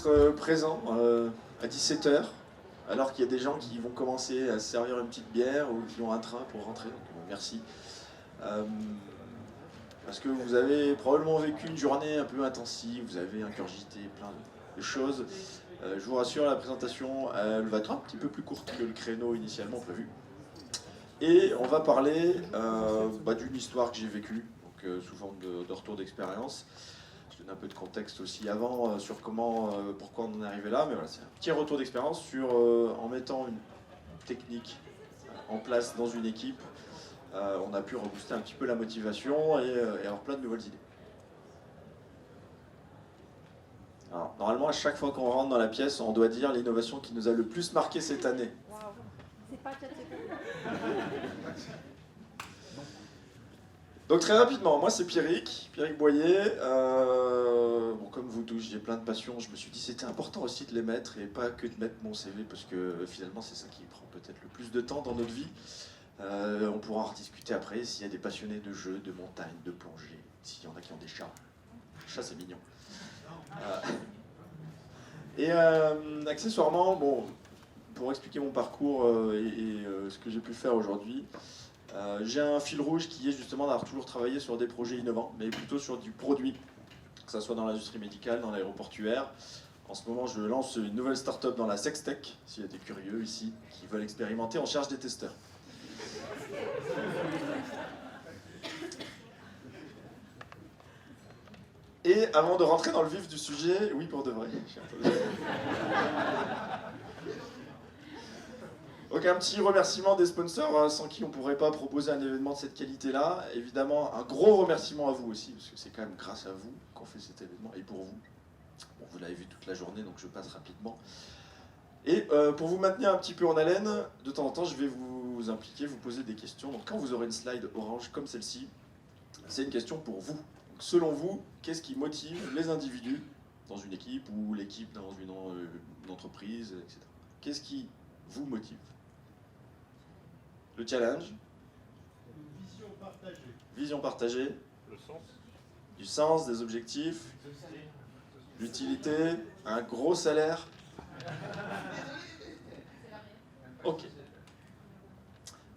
d'être présent à 17h, alors qu'il y a des gens qui vont commencer à se servir une petite bière ou qui ont un train pour rentrer. Donc, merci. Parce que vous avez probablement vécu une journée un peu intensive, vous avez ingurgité plein de choses. Je vous rassure, la présentation, elle va être un petit peu plus courte que le créneau initialement prévu. Et on va parler d'une histoire que j'ai vécue, donc, sous forme de retour d'expérience. Je donne un peu de contexte aussi avant sur pourquoi on en est arrivé là, mais voilà, c'est un petit retour d'expérience sur en mettant une technique en place dans une équipe, on a pu rebooster un petit peu la motivation et avoir plein de nouvelles idées. Alors, normalement, à chaque fois qu'on rentre dans la pièce, on doit dire l'innovation qui nous a le plus marqué cette année. Wow. C'est pas ChatGPT. Donc très rapidement, moi c'est Pierrick Boyer. Comme vous tous, j'ai plein de passions. Je me suis dit c'était important aussi de les mettre et pas que de mettre mon CV parce que finalement c'est ça qui prend peut-être le plus de temps dans notre vie. On pourra en rediscuter après s'il y a des passionnés de jeux, de montagne, de plongée, s'il y en a qui ont des chats. Chat c'est mignon. Accessoirement, pour expliquer mon parcours et ce que j'ai pu faire aujourd'hui, j'ai un fil rouge qui est justement d'avoir toujours travaillé sur des projets innovants, mais plutôt sur du produit, que ce soit dans l'industrie médicale, dans l'aéroportuaire. En ce moment, je lance une nouvelle start-up dans la sextech, s'il y a des curieux ici qui veulent expérimenter, on cherche des testeurs. Et avant de rentrer dans le vif du sujet, oui pour de vrai, j'ai entendu. Donc un petit remerciement des sponsors, sans qui on ne pourrait pas proposer un événement de cette qualité-là. Évidemment, un gros remerciement à vous aussi, parce que c'est quand même grâce à vous qu'on fait cet événement, et pour vous. Bon, vous l'avez vu toute la journée, donc je passe rapidement. Et pour vous maintenir un petit peu en haleine, de temps en temps, je vais vous impliquer, vous poser des questions. Donc quand vous aurez une slide orange comme celle-ci, c'est une question pour vous. Donc, selon vous, qu'est-ce qui motive les individus dans une équipe ou l'équipe dans une entreprise, etc. Qu'est-ce qui vous motive? Le challenge. Une vision partagée. Vision partagée. Le sens. Du sens, des objectifs. L'utilité. Un gros salaire. Ok.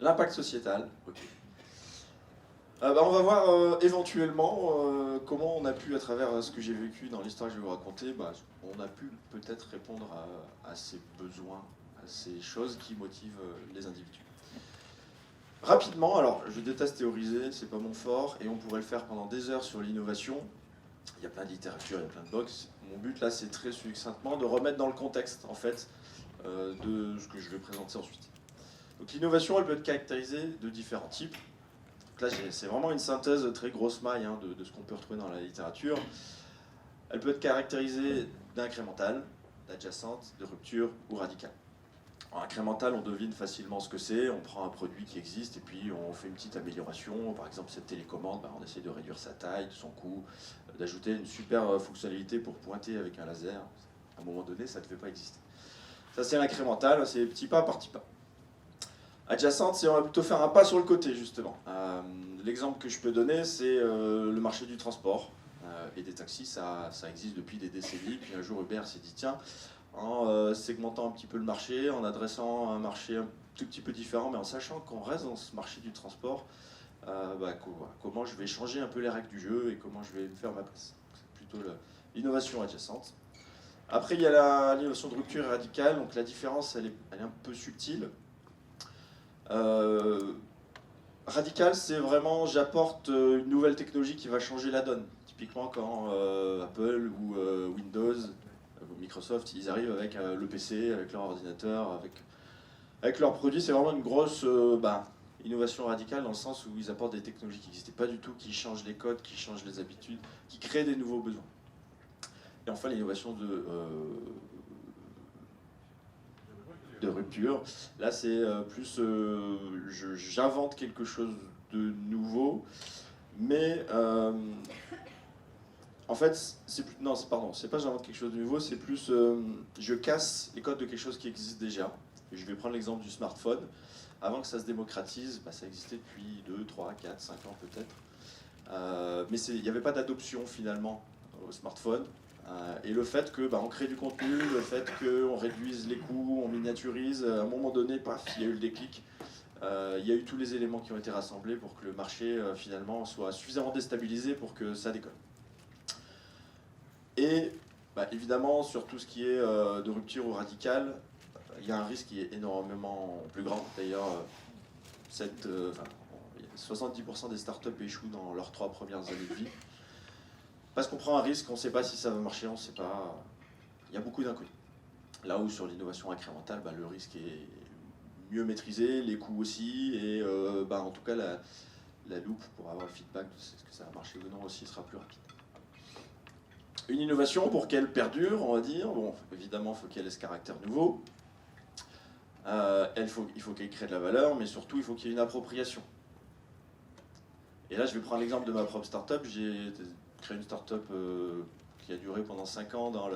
L'impact sociétal. Ok. On va voir éventuellement comment on a pu, à travers ce que j'ai vécu dans l'histoire que je vais vous raconter, on a pu peut-être répondre à ces besoins, à ces choses qui motivent les individus. Rapidement, alors je déteste théoriser, c'est pas mon fort, et on pourrait le faire pendant des heures sur l'innovation. Il y a plein de littérature, il y a plein de box. Mon but là, c'est très succinctement de remettre dans le contexte, en fait, de ce que je vais présenter ensuite. Donc l'innovation, elle peut être caractérisée de différents types. Donc là, c'est vraiment une synthèse très grosse maille de ce qu'on peut retrouver dans la littérature. Elle peut être caractérisée d'incrémentale, d'adjacente, de rupture ou radicale. En incrémental, on devine facilement ce que c'est, on prend un produit qui existe et puis on fait une petite amélioration. Par exemple, cette télécommande, on essaie de réduire sa taille, son coût, d'ajouter une super fonctionnalité pour pointer avec un laser. À un moment donné, ça ne devait pas exister. Ça, c'est l'incrémental, c'est petit pas par petit pas. Adjacente, c'est on va plutôt faire un pas sur le côté, justement. L'exemple que je peux donner, c'est le marché du transport et des taxis. Ça existe depuis des décennies. Puis un jour, Uber s'est dit, tiens, en segmentant un petit peu le marché, en adressant un marché un tout petit peu différent, mais en sachant qu'on reste dans ce marché du transport, comment je vais changer un peu les règles du jeu et comment je vais me faire ma place. C'est plutôt l'innovation adjacente. Après, il y a l'innovation de rupture et radicale, donc la différence, elle est un peu subtile. Radical, c'est vraiment j'apporte une nouvelle technologie qui va changer la donne. Typiquement quand Apple ou Windows, Microsoft, ils arrivent avec le PC, avec leur ordinateur, avec leurs produits, c'est vraiment une grosse innovation radicale dans le sens où ils apportent des technologies qui n'existaient pas du tout, qui changent les codes, qui changent les habitudes, qui créent des nouveaux besoins. Et enfin l'innovation de rupture. Là, c'est plus j'invente quelque chose de nouveau, mais en fait, c'est pas j'invente quelque chose de nouveau, c'est plus je casse les codes de quelque chose qui existe déjà. Et je vais prendre l'exemple du smartphone. Avant que ça se démocratise, ça existait depuis 2, 3, 4, 5 ans peut-être. Mais il n'y avait pas d'adoption finalement au smartphone. Et le fait que on crée du contenu, le fait qu'on réduise les coûts, on miniaturise, à un moment donné, paf, il y a eu le déclic. Il y a eu tous les éléments qui ont été rassemblés pour que le marché finalement soit suffisamment déstabilisé pour que ça décolle. Et évidemment, sur tout ce qui est de rupture ou radical, il y a un risque qui est énormément plus grand. D'ailleurs, 70% des startups échouent dans leurs 3 premières années de vie. Parce qu'on prend un risque, on ne sait pas si ça va marcher, on ne sait pas. Il y a beaucoup d'inconnus. Là où sur l'innovation incrémentale, le risque est mieux maîtrisé, les coûts aussi, et en tout cas la loupe pour avoir le feedback de ce que ça a marché ou non aussi sera plus rapide. Une innovation, pour qu'elle perdure, on va dire, évidemment, il faut qu'elle ait ce caractère nouveau. Il faut qu'elle crée de la valeur, mais surtout, il faut qu'il y ait une appropriation. Et là, je vais prendre l'exemple de ma propre startup. J'ai créé une startup qui a duré pendant 5 ans dans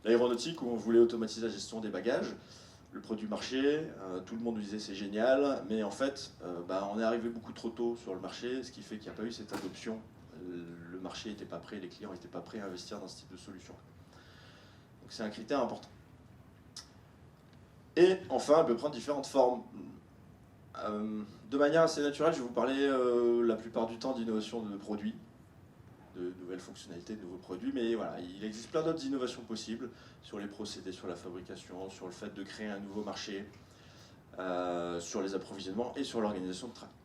l'aéronautique, où on voulait automatiser la gestion des bagages. Le produit marchait, tout le monde nous disait c'est génial, mais en fait, on est arrivé beaucoup trop tôt sur le marché, ce qui fait qu'il n'y a pas eu cette adoption. Le marché n'était pas prêt, les clients n'étaient pas prêts à investir dans ce type de solution. Donc c'est un critère important. Et enfin, elle peut prendre différentes formes. De manière assez naturelle, je vais vous parler la plupart du temps d'innovation de produits, de nouvelles fonctionnalités, de nouveaux produits, mais voilà, il existe plein d'autres innovations possibles sur les procédés, sur la fabrication, sur le fait de créer un nouveau marché, sur les approvisionnements et sur l'organisation de travail.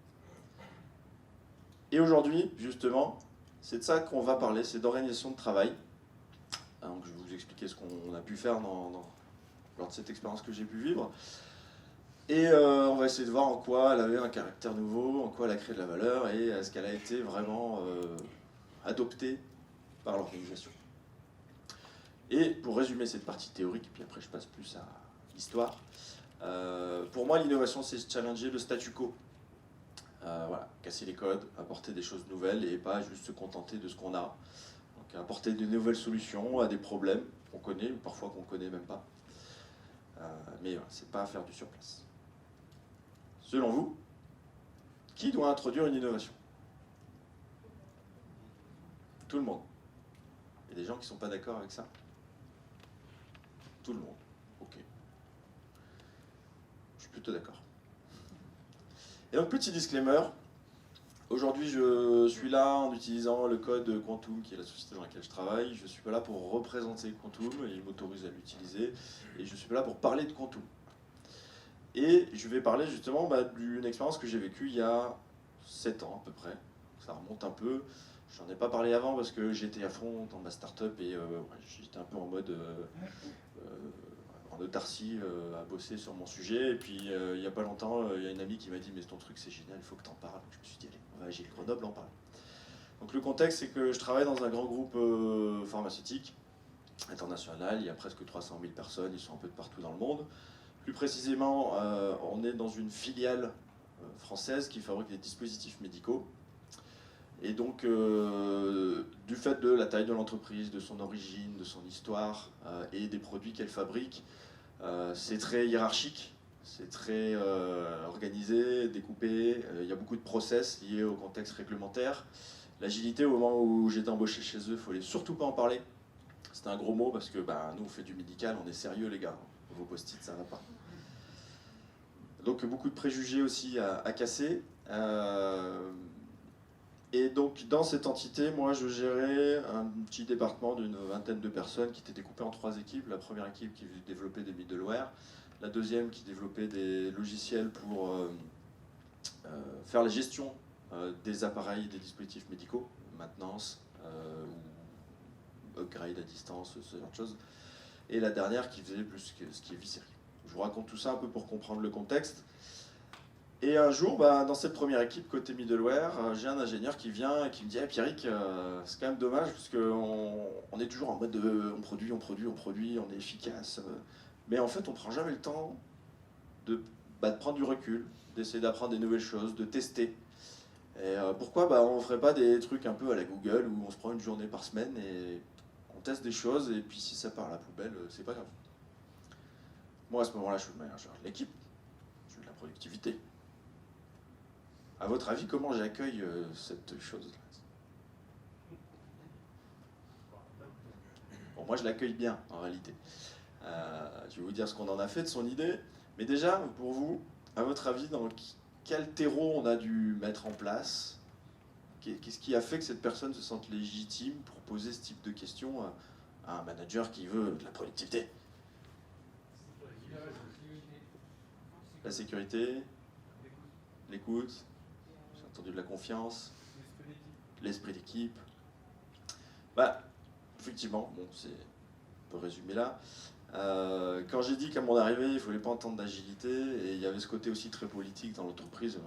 Et aujourd'hui, justement, c'est de ça qu'on va parler, c'est d'organisation de travail. Donc, je vais vous expliquer ce qu'on a pu faire lors de cette expérience que j'ai pu vivre. Et on va essayer de voir en quoi elle avait un caractère nouveau, en quoi elle a créé de la valeur et est-ce qu'elle a été vraiment adoptée par l'organisation. Et pour résumer cette partie théorique, puis après je passe plus à l'histoire, pour moi l'innovation c'est challenger le statu quo. Voilà, casser les codes, apporter des choses nouvelles et pas juste se contenter de ce qu'on a. Donc apporter de nouvelles solutions à des problèmes qu'on connaît ou parfois qu'on ne connaît même pas. Mais voilà, c'est pas faire du surplace. Selon vous, qui doit introduire une innovation? Tout le monde. Il y a des gens qui ne sont pas d'accord avec ça? Tout le monde. Ok. Je suis plutôt d'accord. Et donc, petit disclaimer. Aujourd'hui, je suis là en utilisant le code Quantum, qui est la société dans laquelle je travaille. Je ne suis pas là pour représenter Quantum, et il m'autorise à l'utiliser. Et je ne suis pas là pour parler de Quantum. Et je vais parler justement d'une expérience que j'ai vécue il y a 7 ans à peu près. Ça remonte un peu. J'en ai pas parlé avant parce que j'étais à fond dans ma start-up et j'étais un peu en mode en autarcie à bosser sur mon sujet. Et puis il n'y a pas longtemps, il y a une amie qui m'a dit mais ton truc c'est génial, il faut que tu en parles. Donc je me suis dit allez, on va agir, Grenoble en parle. Donc le contexte c'est que je travaille dans un grand groupe pharmaceutique international, il y a presque 300 000 personnes, ils sont un peu de partout dans le monde. Plus précisément, on est dans une filiale française qui fabrique des dispositifs médicaux. Et donc, du fait de la taille de l'entreprise, de son origine, de son histoire et des produits qu'elle fabrique, c'est très hiérarchique, c'est très organisé, découpé. Il y a beaucoup de process liés au contexte réglementaire. L'agilité, au moment où j'étais embauché chez eux, il ne fallait surtout pas en parler. C'était un gros mot parce que nous, on fait du médical, on est sérieux les gars. Vos post-it, ça ne va pas. Donc beaucoup de préjugés aussi à casser. Et donc dans cette entité, moi je gérais un petit département d'une vingtaine de personnes qui étaient découpées en 3 équipes. La première équipe qui développait des middleware, la deuxième qui développait des logiciels pour faire la gestion des appareils, des dispositifs médicaux, maintenance ou upgrade à distance, ce genre de choses. Et la dernière qui faisait plus ce qui est viscéral. Je vous raconte tout ça un peu pour comprendre le contexte. Et un jour, dans cette première équipe côté middleware, j'ai un ingénieur qui vient et qui me dit hey, Pierrick, c'est quand même dommage parce qu'on est toujours en mode de on produit, on est efficace. Mais en fait, on prend jamais le temps de prendre du recul, d'essayer d'apprendre des nouvelles choses, de tester. Et pourquoi on ne ferait pas des trucs un peu à la Google où on se prend une journée par semaine et on teste des choses et puis si ça part à la poubelle, c'est pas grave. Moi, à ce moment-là, je suis le manager de l'équipe, je veux de la productivité. À votre avis, comment j'accueille cette chose-là? Bon, moi je l'accueille bien en réalité. Je vais vous dire ce qu'on en a fait de son idée. Mais déjà, pour vous, à votre avis, dans quel terreau on a dû mettre en place? Qu'est-ce qui a fait que cette personne se sente légitime pour poser ce type de questions à un manager qui veut de la productivité? La sécurité, l'écoute, j'ai entendu de la confiance, l'esprit d'équipe. Bah, effectivement, bon, on peut résumer là. Quand j'ai dit qu'à mon arrivée, il ne fallait pas entendre d'agilité, et il y avait ce côté aussi très politique dans l'entreprise,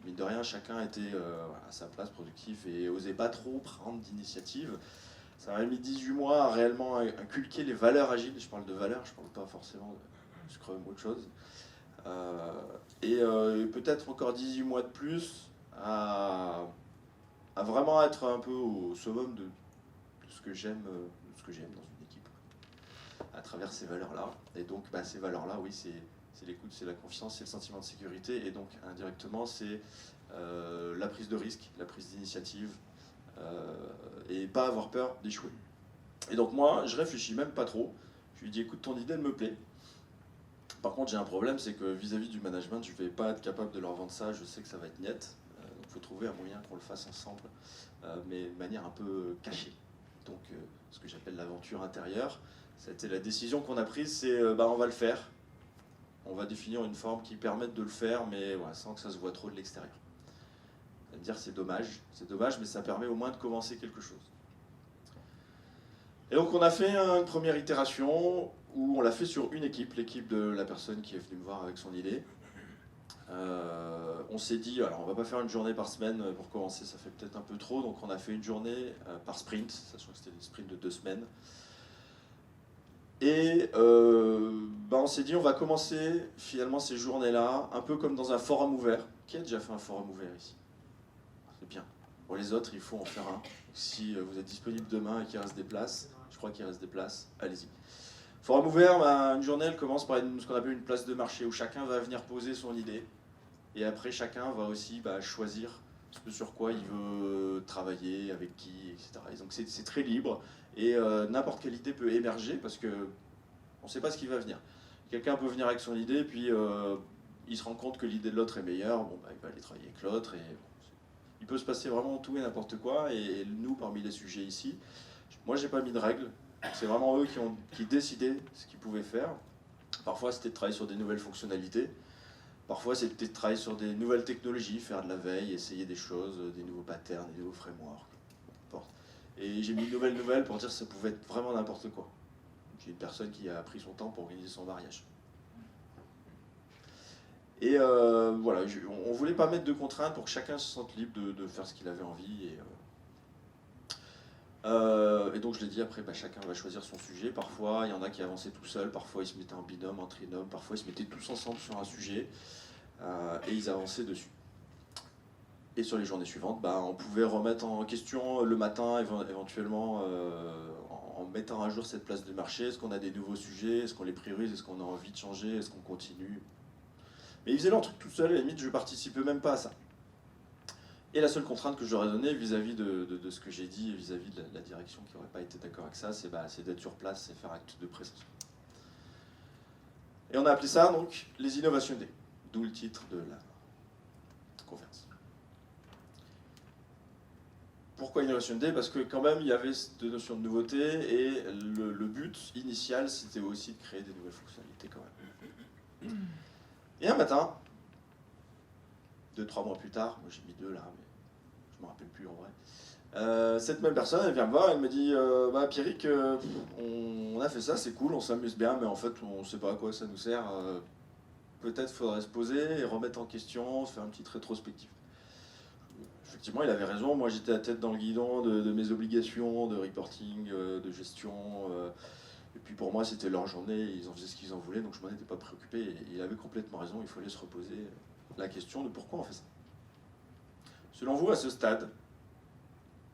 mine de rien, chacun était à sa place productif et osait pas trop prendre d'initiative. Ça m'a mis 18 mois à réellement inculquer les valeurs agiles. Je parle de valeurs, je parle pas forcément de Scrum ou autre chose. Et peut-être encore 18 mois de plus à vraiment être un peu au summum de ce que j'aime dans une équipe, à travers ces valeurs-là. Et donc ces valeurs-là, oui, c'est l'écoute, c'est la confiance, c'est le sentiment de sécurité, et donc indirectement c'est la prise de risque, la prise d'initiative, et pas avoir peur d'échouer. Et donc moi, je réfléchis même pas trop. Je lui dis, écoute, ton idée me plaît. Par contre, j'ai un problème, c'est que vis-à-vis du management, je vais pas être capable de leur vendre ça, je sais que ça va être net. Donc il faut trouver un moyen qu'on le fasse ensemble, mais de manière un peu cachée. Donc ce que j'appelle l'aventure intérieure. C'était la décision qu'on a prise, c'est on va le faire. On va définir une forme qui permette de le faire, mais sans que ça se voit trop de l'extérieur. Vous allez me dire, c'est dommage, mais ça permet au moins de commencer quelque chose. Et donc on a fait une première itération où on l'a fait sur une équipe, l'équipe de la personne qui est venue me voir avec son idée. On s'est dit, alors on va pas faire une journée par semaine pour commencer, ça fait peut-être un peu trop, donc on a fait une journée par sprint, sachant que c'était des sprints de 2 semaines. Et on s'est dit, on va commencer finalement ces journées-là, un peu comme dans un forum ouvert. Qui a déjà fait un forum ouvert ici? C'est bien. Pour les autres, il faut en faire un. Si vous êtes disponible demain et qu'il reste des places, je crois qu'il reste des places, allez-y. Forum ouvert, une journée, elle commence par ce qu'on appelle une place de marché, où chacun va venir poser son idée. Et après, chacun va aussi choisir ce sur quoi il veut travailler, avec qui, etc. Et donc c'est très libre. Et n'importe quelle idée peut émerger parce que on ne sait pas ce qui va venir. Quelqu'un peut venir avec son idée, puis il se rend compte que l'idée de l'autre est meilleure, il va aller travailler avec l'autre. Et il peut se passer vraiment tout et n'importe quoi. Et nous, parmi les sujets ici, moi j'ai pas mis de règles. C'est vraiment eux qui décidaient ce qu'ils pouvaient faire. Parfois c'était de travailler sur des nouvelles fonctionnalités. Parfois c'était de travailler sur des nouvelles technologies, faire de la veille, essayer des choses, des nouveaux patterns, des nouveaux frameworks. Et j'ai mis nouvelle pour dire que ça pouvait être vraiment n'importe quoi. J'ai une personne qui a pris son temps pour organiser son mariage. Et voilà, on voulait pas mettre de contraintes pour que chacun se sente libre de faire ce qu'il avait envie. Et donc je l'ai dit, après chacun va choisir son sujet. Parfois il y en a qui avançaient tout seuls, parfois ils se mettaient en binôme, en trinôme, parfois ils se mettaient tous ensemble sur un sujet et ils avançaient dessus. Et sur les journées suivantes, on pouvait remettre en question le matin, éventuellement, en mettant à jour cette place de marché. Est-ce qu'on a des nouveaux sujets? Est-ce qu'on les priorise? Est-ce qu'on a envie de changer? Est-ce qu'on continue? Mais ils faisaient leur truc tout seul, à la limite, je ne participais même pas à ça. Et la seule contrainte que j'aurais donnée vis-à-vis de ce que j'ai dit, vis-à-vis de la direction qui n'aurait pas été d'accord avec ça, c'est d'être sur place et faire acte de présence. Et on a appelé ça, donc, les Innovation Days, d'où le titre de la conférence. Pourquoi Innovation Day? Parce que quand même, il y avait cette notion de nouveauté, et le but initial, c'était aussi de créer des nouvelles fonctionnalités quand même. Et un matin, 2-3 mois plus tard, moi j'ai mis 2 là, mais je ne me rappelle plus en vrai, cette même personne, elle vient me voir, elle me dit Pierrick, on a fait ça, c'est cool, on s'amuse bien, mais en fait on ne sait pas à quoi ça nous sert, peut-être faudrait se poser et remettre en question, se faire une petite rétrospective. Effectivement, il avait raison, moi j'étais la tête dans le guidon de mes obligations, de reporting, de gestion, et puis pour moi c'était leur journée, ils en faisaient ce qu'ils en voulaient, donc je m'en étais pas préoccupé, et il avait complètement raison, il fallait se reposer la question de pourquoi on fait ça. Selon vous, à ce stade,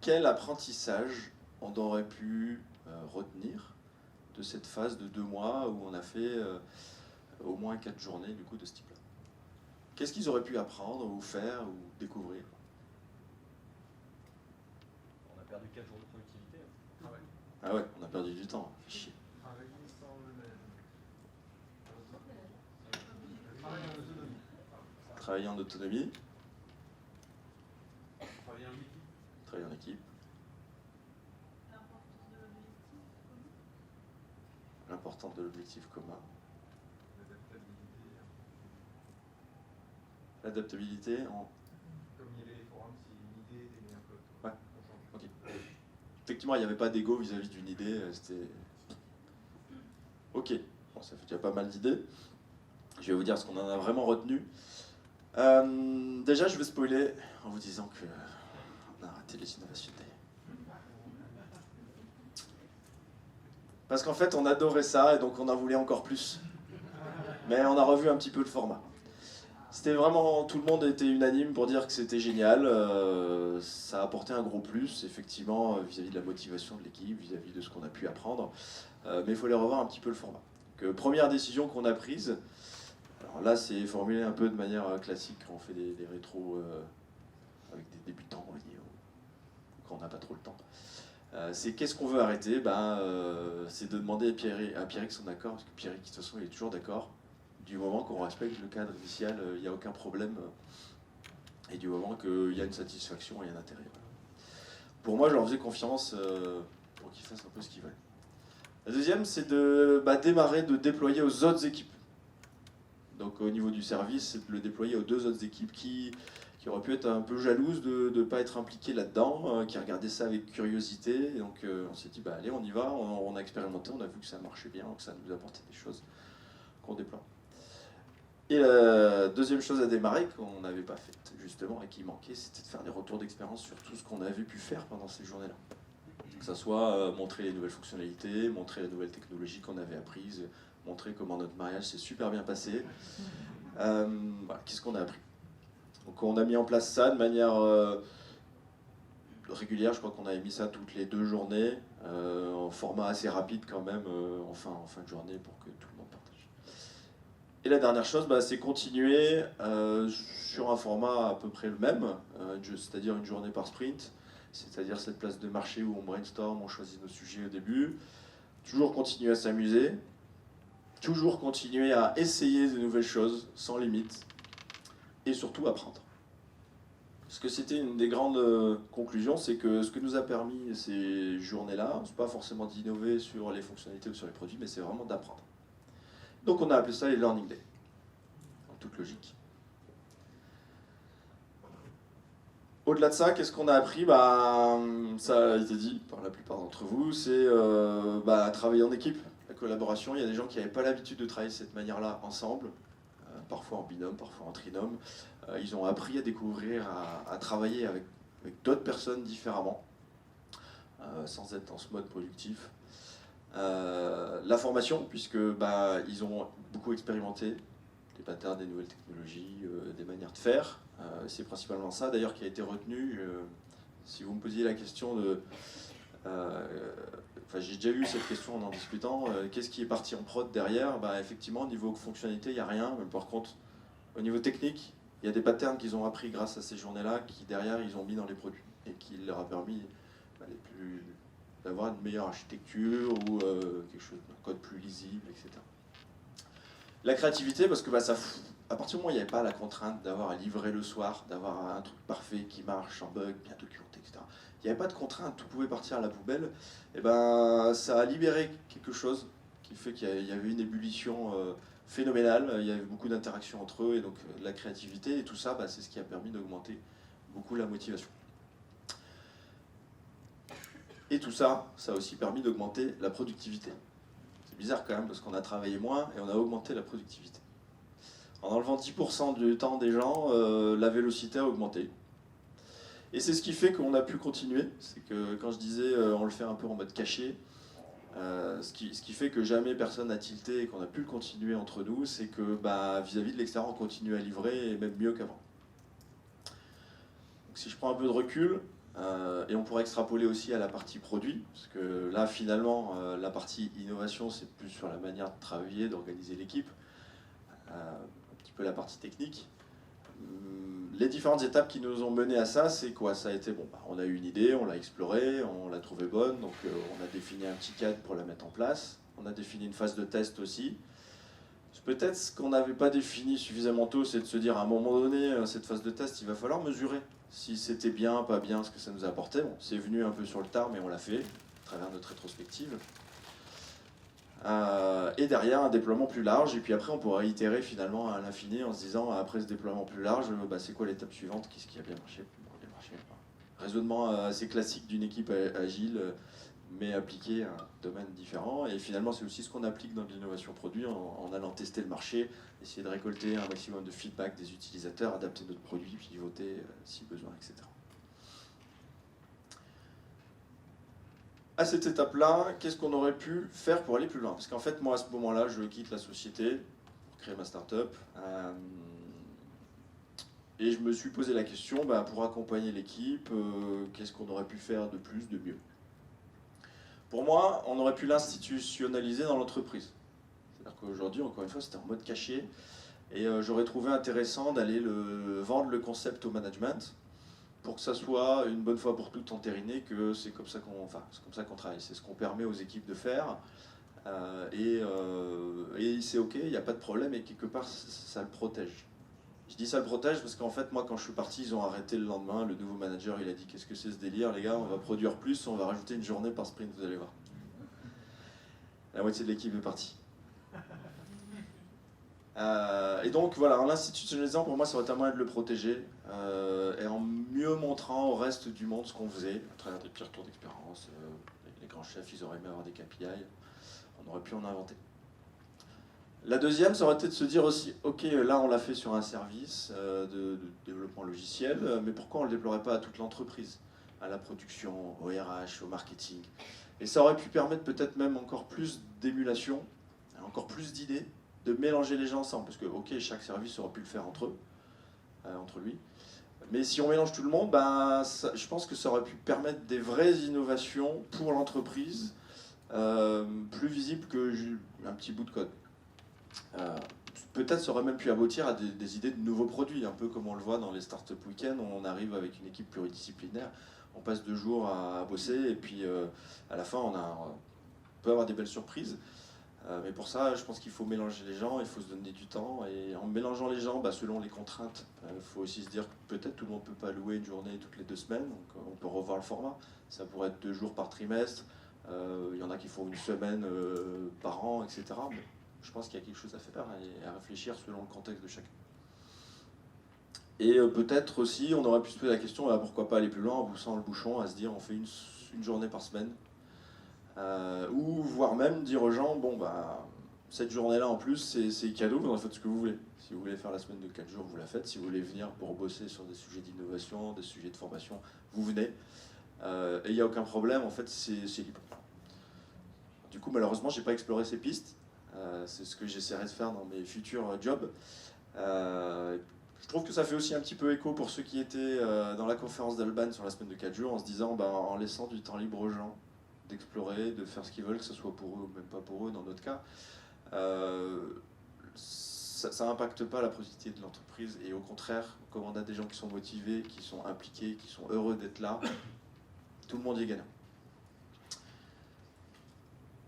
quel apprentissage on aurait pu retenir de cette phase de 2 mois où on a fait au moins 4 journées du coup de ce type-là? Qu'est-ce qu'ils auraient pu apprendre ou faire ou découvrir? On a perdu 4 jours de productivité. Ah ouais. Ah ouais, on a perdu du temps. Chier. Travailler sans le même. Travailler en autonomie. Travailler en autonomie, Travailler en équipe. travailler en équipe. L'importance de l'objectif commun. L'adaptabilité. L'adaptabilité en... Comme il y avait les forums, si une idée était meilleure que l'autre. Ouais. On change. Ok. Effectivement, il n'y avait pas d'ego vis-à-vis d'une idée, c'était... Ok, bon, ça fait déjà pas mal d'idées. Je vais vous dire ce qu'on en a vraiment retenu. Déjà, je vais spoiler en vous disant que on a raté les Innovation Day. Parce qu'en fait, on adorait ça et donc on en voulait encore plus. Mais on a revu un petit peu le format. C'était vraiment, tout le monde était unanime pour dire que c'était génial. Ça a apporté un gros plus, effectivement, vis-à-vis de la motivation de l'équipe, vis-à-vis de ce qu'on a pu apprendre. Mais il fallait revoir un petit peu le format. Donc, première décision qu'on a prise, alors là c'est formulé un peu de manière classique quand on fait des rétros avec des débutants, on va dire, quand on n'a pas trop le temps. C'est qu'est-ce qu'on veut arrêter, c'est de demander à Pierrick son accord, parce que Pierrick de toute façon il est toujours d'accord. Du moment qu'on respecte le cadre initial, il n'y a aucun problème. Et du moment qu'il y a une satisfaction et un intérêt. Voilà. Pour moi, je leur faisais confiance pour qu'ils fassent un peu ce qu'ils veulent. La deuxième, c'est de démarrer, de déployer aux autres équipes. Donc au niveau du service, c'est de le déployer aux deux autres équipes qui auraient pu être un peu jalouses de ne pas être impliquées là-dedans, qui regardaient ça avec curiosité. Et donc on s'est dit, allez, on y va, on a expérimenté, on a vu que ça marchait bien, que ça nous apportait des choses qu'on déploie. Et la deuxième chose à démarrer, qu'on n'avait pas faite justement et qui manquait, c'était de faire des retours d'expérience sur tout ce qu'on avait pu faire pendant ces journées-là. Que ça soit montrer les nouvelles fonctionnalités, montrer les nouvelles technologies qu'on avait apprises, montrer comment notre mariage s'est super bien passé. Voilà, qu'est-ce qu'on a appris? Donc on a mis en place ça de manière régulière, je crois qu'on avait mis ça toutes les 2 journées, en format assez rapide quand même, en fin de journée pour que tout le monde partage. Et la dernière chose, c'est continuer sur un format à peu près le même, c'est-à-dire une journée par sprint, c'est-à-dire cette place de marché où on brainstorm, on choisit nos sujets au début, toujours continuer à s'amuser, toujours continuer à essayer de nouvelles choses sans limite, et surtout apprendre. Parce que c'était une des grandes conclusions, c'est que ce que nous a permis ces journées-là, c'est pas forcément d'innover sur les fonctionnalités ou sur les produits, mais c'est vraiment d'apprendre. Donc on a appelé ça les Learning Days, en toute logique. Au-delà de ça, qu'est-ce qu'on a appris? Ça a été dit par la plupart d'entre vous, c'est travailler en équipe, la collaboration. Il y a des gens qui n'avaient pas l'habitude de travailler de cette manière-là ensemble, parfois en binôme, parfois en trinôme. Ils ont appris à découvrir, à travailler avec d'autres personnes différemment, sans être dans ce mode productif. La formation, puisque ils ont beaucoup expérimenté des patterns, des nouvelles technologies, des manières de faire. C'est principalement ça d'ailleurs qui a été retenu. Si vous me posiez la question de... j'ai déjà eu cette question en discutant. Qu'est-ce qui est parti en prod derrière? Effectivement, au niveau fonctionnalité, il n'y a rien. Mais par contre, au niveau technique, il y a des patterns qu'ils ont appris grâce à ces journées-là qui derrière, ils ont mis dans les produits et qui leur a permis d'avoir une meilleure architecture ou quelque chose, un code plus lisible, etc. La créativité, parce que à partir du moment où il n'y avait pas la contrainte d'avoir à livrer le soir, d'avoir un truc parfait qui marche, sans bug, bien documenté, etc. Il n'y avait pas de contrainte, tout pouvait partir à la poubelle. Et ça a libéré quelque chose qui fait qu'il y avait une ébullition phénoménale. Il y avait beaucoup d'interactions entre eux et donc de la créativité. Et tout ça, c'est ce qui a permis d'augmenter beaucoup la motivation. Et tout ça, ça a aussi permis d'augmenter la productivité. C'est bizarre quand même parce qu'on a travaillé moins et on a augmenté la productivité. En enlevant 10% du temps des gens, la vélocité a augmenté. Et c'est ce qui fait qu'on a pu continuer. C'est que quand je disais on le fait un peu en mode caché, ce qui fait que jamais personne n'a tilté et qu'on a pu le continuer entre nous, c'est que vis-à-vis de l'extérieur, on continue à livrer et même mieux qu'avant. Donc si je prends un peu de recul, et on pourrait extrapoler aussi à la partie produit, parce que là finalement la partie innovation c'est plus sur la manière de travailler, d'organiser l'équipe, un petit peu la partie technique. les différentes étapes qui nous ont mené à ça, c'est quoi? Ça a été, bon, on a eu une idée, on l'a explorée, on l'a trouvée bonne, donc on a défini un petit cadre pour la mettre en place. On a défini une phase de test aussi. Peut-être ce qu'on n'avait pas défini suffisamment tôt, c'est de se dire à un moment donné, cette phase de test, il va falloir mesurer si c'était bien, pas bien, ce que ça nous a apporté. Bon, c'est venu un peu sur le tard, mais on l'a fait à travers notre rétrospective. Et derrière, un déploiement plus large, et puis après, on pourra itérer finalement à l'infini en se disant, après ce déploiement plus large, c'est quoi l'étape suivante? Qu'est-ce qui a bien marché? Bien marché. Raisonnement assez classique d'une équipe agile, mais appliqué à un domaine différent. Et finalement, c'est aussi ce qu'on applique dans l'innovation produit en allant tester le marché, essayer de récolter un maximum de feedback des utilisateurs, adapter notre produit, pivoter si besoin, etc. À cette étape-là, qu'est-ce qu'on aurait pu faire pour aller plus loin? Parce qu'en fait, moi, à ce moment-là, je quitte la société pour créer ma start-up. Et je me suis posé la question, pour accompagner l'équipe, qu'est-ce qu'on aurait pu faire de plus, de mieux? Pour moi, on aurait pu l'institutionnaliser dans l'entreprise. C'est-à-dire qu'aujourd'hui, encore une fois, c'était en mode caché. Et j'aurais trouvé intéressant d'aller vendre le concept au management pour que ça soit une bonne fois pour toutes entériné que c'est comme ça qu'on travaille. C'est ce qu'on permet aux équipes de faire. Et c'est OK, il n'y a pas de problème, et quelque part, ça le protège. Je dis ça le protège parce qu'en fait, moi, quand je suis parti, ils ont arrêté le lendemain. Le nouveau manager, il a dit, qu'est-ce que c'est ce délire, les gars? On va produire plus, on va rajouter une journée par sprint, vous allez voir. La moitié de l'équipe est partie. Et donc, voilà, en l'institutionnalisant, pour moi, ça aurait été un moyen de le protéger, et en mieux montrant au reste du monde ce qu'on faisait, à travers des pires tours d'expérience. Les grands chefs, ils auraient aimé avoir des KPI. On aurait pu en inventer. La deuxième, ça aurait été de se dire aussi, ok, là on l'a fait sur un service de développement logiciel, mais pourquoi on ne le déploierait pas à toute l'entreprise, à la production, au RH, au marketing? Et ça aurait pu permettre peut-être même encore plus d'émulation, encore plus d'idées, de mélanger les gens ensemble, parce que ok, chaque service aurait pu le faire entre eux, entre lui, mais si on mélange tout le monde, je pense que ça aurait pu permettre des vraies innovations pour l'entreprise, plus visibles qu'un petit bout de code. Peut-être ça aurait même pu aboutir à des idées de nouveaux produits, un peu comme on le voit dans les Startup Weekend, où on arrive avec une équipe pluridisciplinaire, on passe 2 jours à bosser, et puis à la fin on peut avoir des belles surprises. Mais pour ça, je pense qu'il faut mélanger les gens, il faut se donner du temps, et en mélangeant les gens, selon les contraintes, il faut aussi se dire que peut-être tout le monde ne peut pas louer une journée toutes les 2 semaines, donc on peut revoir le format, ça pourrait être 2 jours par trimestre, il y en a qui font 1 semaine par an, etc. Mais je pense qu'il y a quelque chose à faire et à réfléchir selon le contexte de chacun. Et peut-être aussi, on aurait pu se poser la question, pourquoi pas aller plus loin en poussant le bouchon, à se dire on fait une journée par semaine. Ou voire même dire aux gens, cette journée-là en plus, c'est cadeau, vous en faites ce que vous voulez. Si vous voulez faire la semaine de 4 jours, vous la faites. Si vous voulez venir pour bosser sur des sujets d'innovation, des sujets de formation, vous venez. Et il n'y a aucun problème, en fait, c'est libre. Du coup, malheureusement, je n'ai pas exploré ces pistes. C'est ce que j'essaierai de faire dans mes futurs jobs. Je trouve que ça fait aussi un petit peu écho pour ceux qui étaient dans la conférence d'Alban sur la semaine de 4 jours, en se disant, en laissant du temps libre aux gens d'explorer, de faire ce qu'ils veulent, que ce soit pour eux ou même pas pour eux dans notre cas, ça n'impacte pas la productivité de l'entreprise, et au contraire, comme on a des gens qui sont motivés, qui sont impliqués, qui sont heureux d'être là, tout le monde y est gagnant.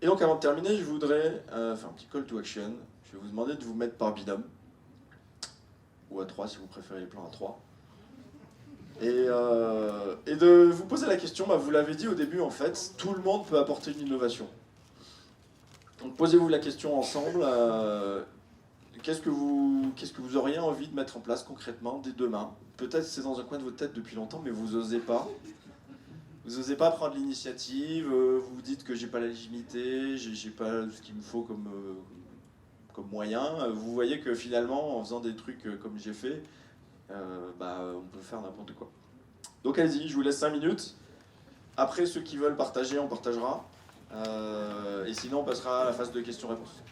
Et donc avant de terminer, je voudrais faire un petit call to action. Je vais vous demander de vous mettre par binôme, ou à 3 si vous préférez les plans à 3. Et de vous poser la question, vous l'avez dit au début en fait, tout le monde peut apporter une innovation. Donc posez-vous la question ensemble, qu'est-ce que vous auriez envie de mettre en place concrètement dès demain? Peut-être c'est dans un coin de votre tête depuis longtemps, mais vous n'osez pas. Vous n'osez pas prendre l'initiative, vous vous dites que j'ai pas la légitimité, j'ai pas ce qu'il me faut comme moyen. Vous voyez que finalement, en faisant des trucs comme j'ai fait, on peut faire n'importe quoi. Donc allez-y, je vous laisse 5 minutes. Après, ceux qui veulent partager, on partagera. Et sinon, on passera à la phase de questions-réponses.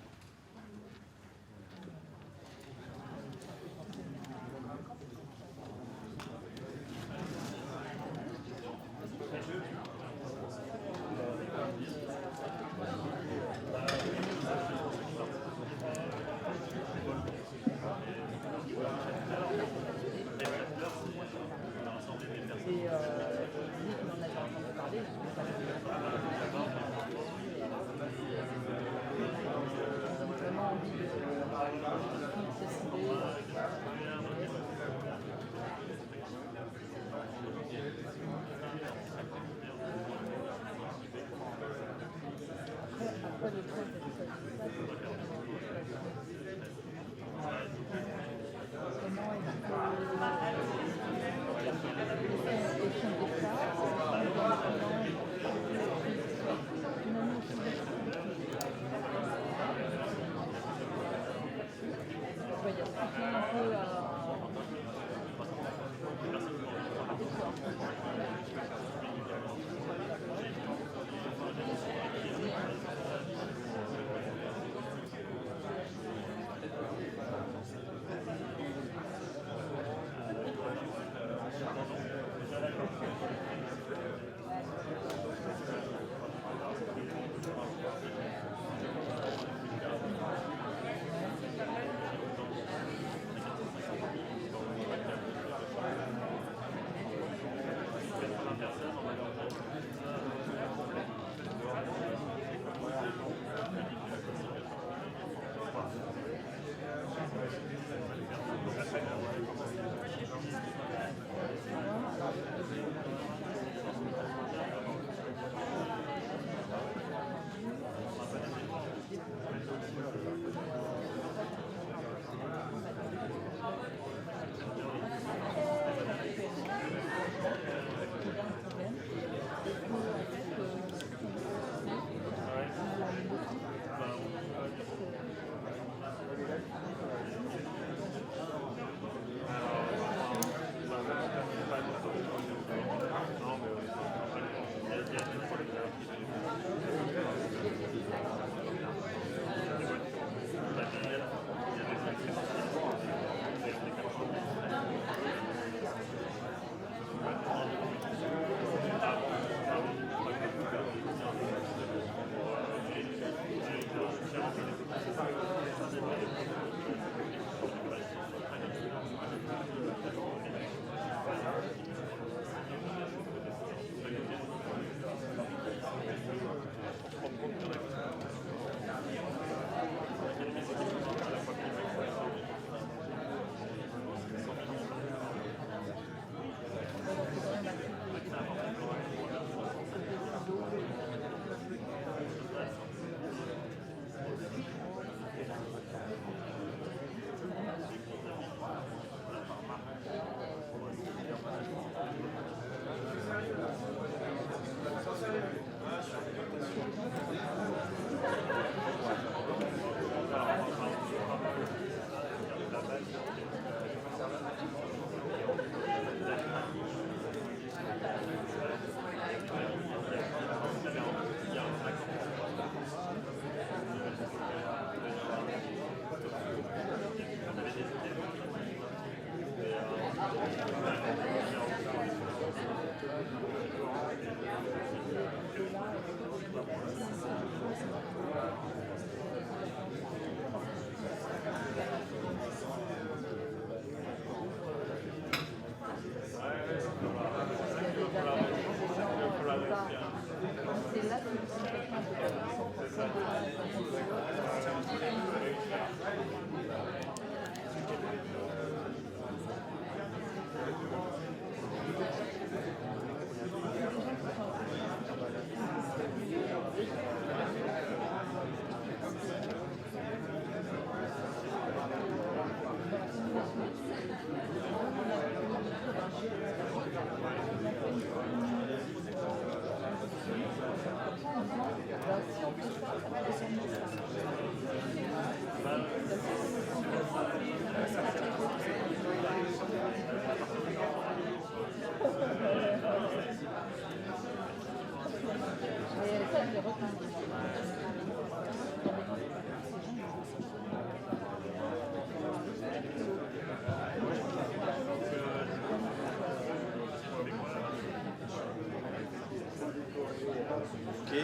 Ok.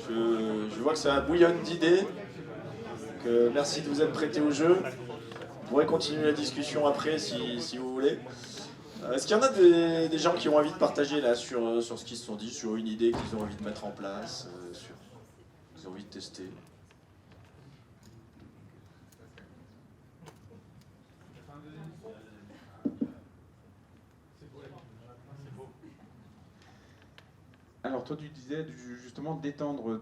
Je vois que ça bouillonne d'idées. Merci de vous être prêté au jeu. On pourrait continuer la discussion après si vous voulez. Est-ce qu'il y en a des gens qui ont envie de partager là sur ce qu'ils se sont dit, sur une idée qu'ils ont envie de mettre en place, qu'ils ont envie de tester? Alors alors toi tu disais justement d'étendre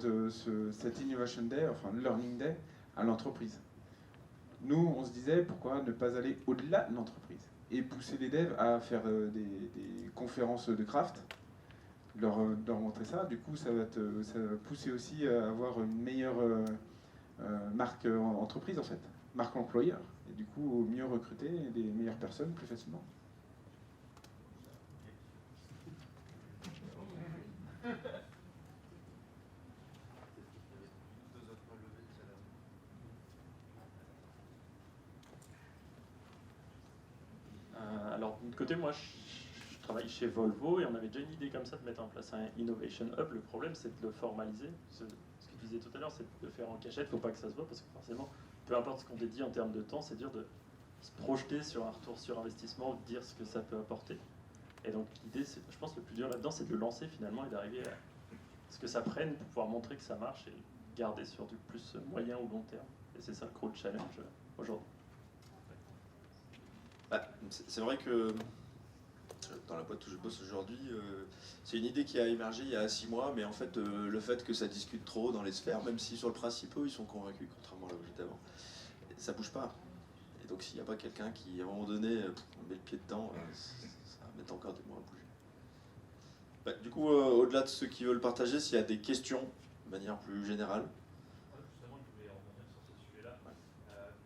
cet Innovation Day, enfin Learning Day, à l'entreprise. Nous, on se disait pourquoi ne pas aller au-delà de l'entreprise et pousser les devs à faire des conférences de craft, leur montrer ça. Du coup, ça va pousser aussi à avoir une meilleure marque entreprise en fait, marque employeur. Et du coup, mieux recruter des meilleures personnes plus facilement. Alors, de côté, moi, je travaille chez Volvo et on avait déjà une idée comme ça de mettre en place un Innovation Hub. Le problème, c'est de le formaliser. Ce que tu disais tout à l'heure, c'est de le faire en cachette. Il ne faut pas que ça se voit parce que forcément, peu importe ce qu'on t'a dit en termes de temps, c'est dur de se projeter sur un retour sur investissement ou de dire ce que ça peut apporter. Et donc, l'idée, je pense, le plus dur là-dedans, c'est de le lancer finalement et d'arriver à ce que ça prenne pour pouvoir montrer que ça marche et garder sur du plus moyen ou long terme. Et c'est ça le gros challenge aujourd'hui. Bah, c'est vrai que dans la boîte où je bosse aujourd'hui, c'est une idée qui a émergé il y a 6 mois, mais en fait, le fait que ça discute trop dans les sphères, même si sur le principe, eux, ils sont convaincus, contrairement à là où j'étais avant, ça bouge pas. Et donc, s'il n'y a pas quelqu'un qui, à un moment donné, met le pied dedans, ça va mettre encore des mois à bouger. Bah, du coup, au-delà de ceux qui veulent partager, s'il y a des questions de manière plus générale. Justement, je voulais revenir sur ce sujet-là. Ouais.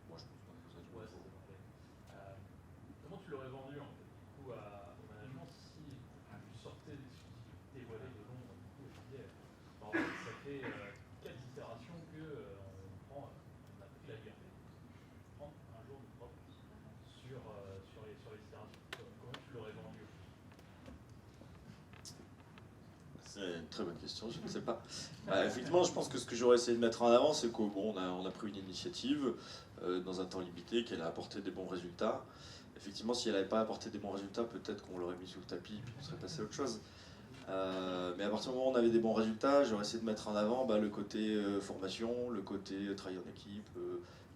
Moi, je pense pas que ça Ouais, ça parfait. Comment tu l'aurais vendu en fait, du coup, au management si tu sortais des volets de Londres, du coup, et tu disais, en fait, ça fait 4 itérations que on a pris la liberté de prendre un jour de propre sur les itérations. Comment tu l'aurais vendu? C'est une très bonne question, je ne sais pas. Effectivement, je pense que ce que j'aurais essayé de mettre en avant, c'est qu'on on a pris une initiative dans un temps limité, qu'elle a apporté des bons résultats. Effectivement, si elle n'avait pas apporté des bons résultats, peut-être qu'on l'aurait mis sous le tapis et puis on serait passé à autre chose. Mais à partir du moment où on avait des bons résultats, j'aurais essayé de mettre en avant le côté formation, le côté travail en équipe,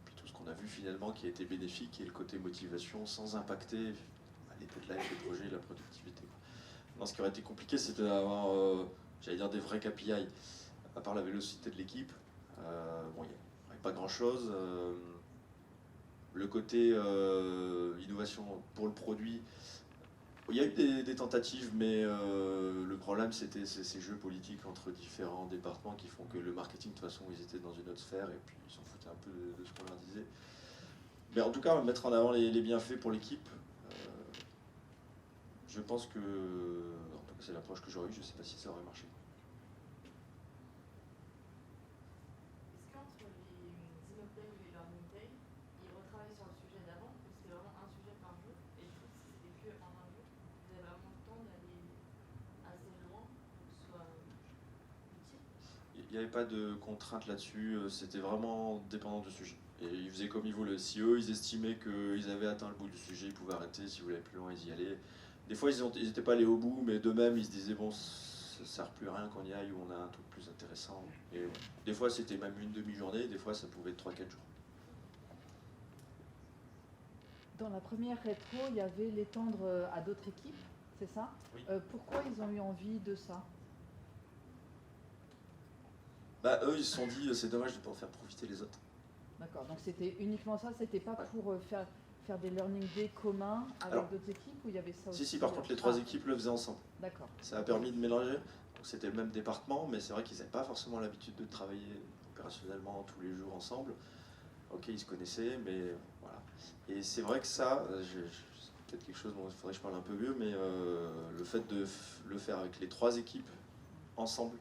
puis tout ce qu'on a vu finalement qui a été bénéfique et le côté motivation sans impacter les deadlines, les projets, la productivité. Non, ce qui aurait été compliqué, c'était d'avoir, j'allais dire, des vrais KPI. À part la vélocité de l'équipe, bon, il n'y avait pas grand-chose. Le côté innovation pour le produit, il y a eu des tentatives, mais le problème, c'était ces jeux politiques entre différents départements qui font que le marketing, de toute façon, ils étaient dans une autre sphère et puis ils s'en foutaient un peu de ce qu'on leur disait. Mais en tout cas, mettre en avant les bienfaits pour l'équipe, je pense que, en tout cas, c'est l'approche que j'aurais eue, je ne sais pas si ça aurait marché. Est-ce qu'entre les Innoplay ou les Learning Day, ils retravaillent sur le sujet d'avant, ou c'était vraiment un sujet par jour, et du coup, si c'était que en un jour, vous avez vraiment le temps d'aller assez loin pour que ce soit utile? Il n'y avait pas de contrainte là-dessus, c'était vraiment dépendant du sujet. Et ils faisaient comme ils voulaient. Si eux, ils estimaient qu'ils avaient atteint le bout du sujet, ils pouvaient arrêter. Si vous voulaient aller plus loin, ils y allaient. Des fois, ils n'étaient pas allés au bout, mais d'eux-mêmes, ils se disaient, bon, ça ne sert plus à rien qu'on y aille, ou on a un truc plus intéressant. Et des fois, c'était même une demi-journée, des fois, ça pouvait être 3-4 jours. Dans la première rétro, il y avait l'étendre à d'autres équipes, c'est ça? Oui. Pourquoi ils ont eu envie de ça? Eux, ils se sont dit, c'est dommage de ne pas en faire profiter les autres. D'accord, donc c'était uniquement ça, c'était pas pour faire des learning day communs avec d'autres équipes, ou il y avait ça aussi? Si, par contre, les 3 équipes le faisaient ensemble. D'accord. Ça a permis de mélanger. Donc, c'était le même département, mais c'est vrai qu'ils n'avaient pas forcément l'habitude de travailler opérationnellement tous les jours ensemble. Ok, ils se connaissaient, mais voilà. Et c'est vrai que ça, c'est peut-être quelque chose dont il faudrait que je parle un peu mieux, mais le fait de le faire avec les 3 équipes ensemble,